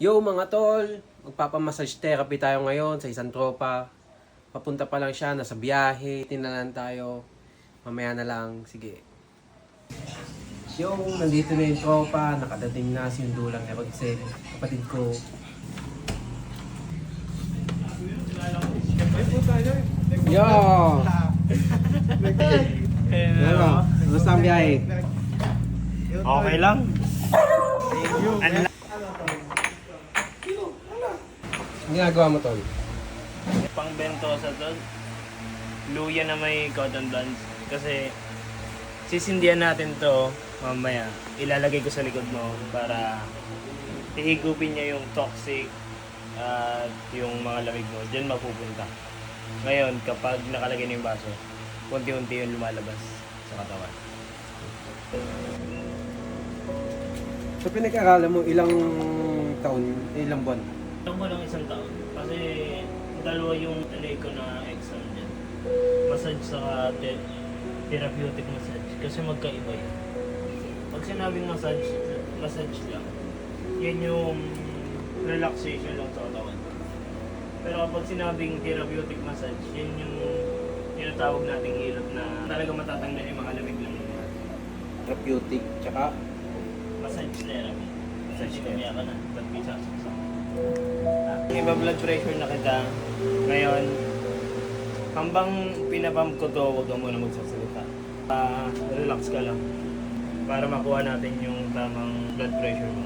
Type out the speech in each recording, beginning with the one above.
Yo mga tol, magpapamassage therapy tayo ngayon sa isang tropa. Papunta pa lang siya, nasa biyahe, tinanan tayo. Mamaya na lang, sige. Yo, nandito na yung tropa, nakadating na si Dulang Erodsel, kapatid ko. Yo! Ano? Kamusta ang biyahe? Okay lang. Ang ginagawa mo tol? Pang bentosa to. Luya na may cotton buds. Kasi sisindihan natin to mamaya. Ilalagay ko sa likod mo para ihigupin niya yung toxic at yung mga lamig mo. Diyan mapupunta. Ngayon, kapag nakalagay na yung baso, unti-unti yung lumalabas sa katawan. So pinag-aralan mo ilang taon, ilang buwan? Ito ko lang isang taon. Kasi dalawa yung alay ko na exam dyan. Massage sa therapeutic massage. Kasi magkaiba yun. Pag sinabing massage lang. Yan yung relaxation lang sa katawan. Pero kapag sinabing therapeutic massage, yan yung tinatawag nating hilot na talaga matatanggal yung mga lamig-lamig natin. Therapeutic, tsaka Massage therapy. Massage kami ka na. Ba't may sasaksak? Iba blood pressure na kita. Ngayon, hambang pinapump ko to, huwag ka muna magsasalita. Relax ka lang. Para makuha natin yung tamang blood pressure mo.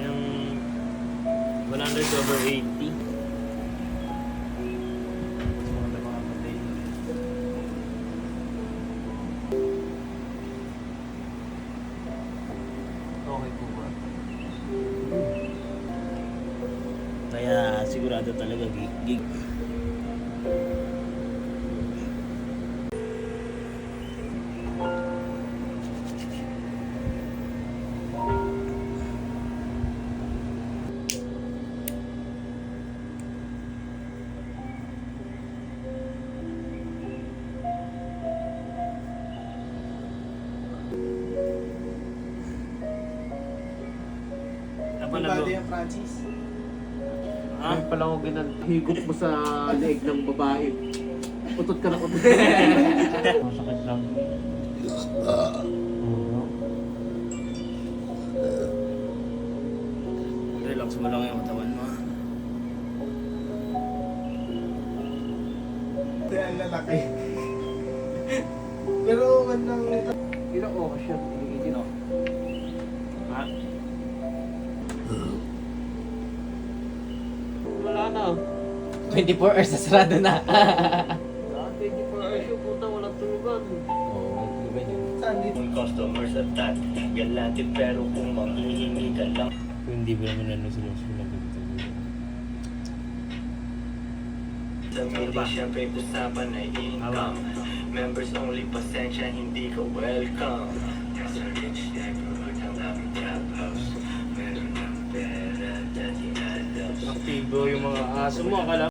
Yung 100/80. Okay po ba? Kaya sigurado talaga gig. Apa na bro? Francis. Ha? Ay pala ko higop mo sa leeg ng babae. Utot ka na utot. Masakit lang. Relax mo lang yung katawan mo. Kaya ang lalaki. Pero nang Ilang oras siya? Ilang oras? Ha? Wala na. 24 hours na sarado na. 24 hours yung puta, walang tulugan. Oo, iba yun. saan dito? Kung customers at that, galante pero kung manghihingi ka lang. Hindi ba naman ano sila sila ganito? Sa meeting, syempre usapan ay income. Members only, pasensya, hindi ka welcome. Nasa rich neighborhood ang aming trap house. Meron ng pera, dati alam. Aktibo yung mga aso mo, akala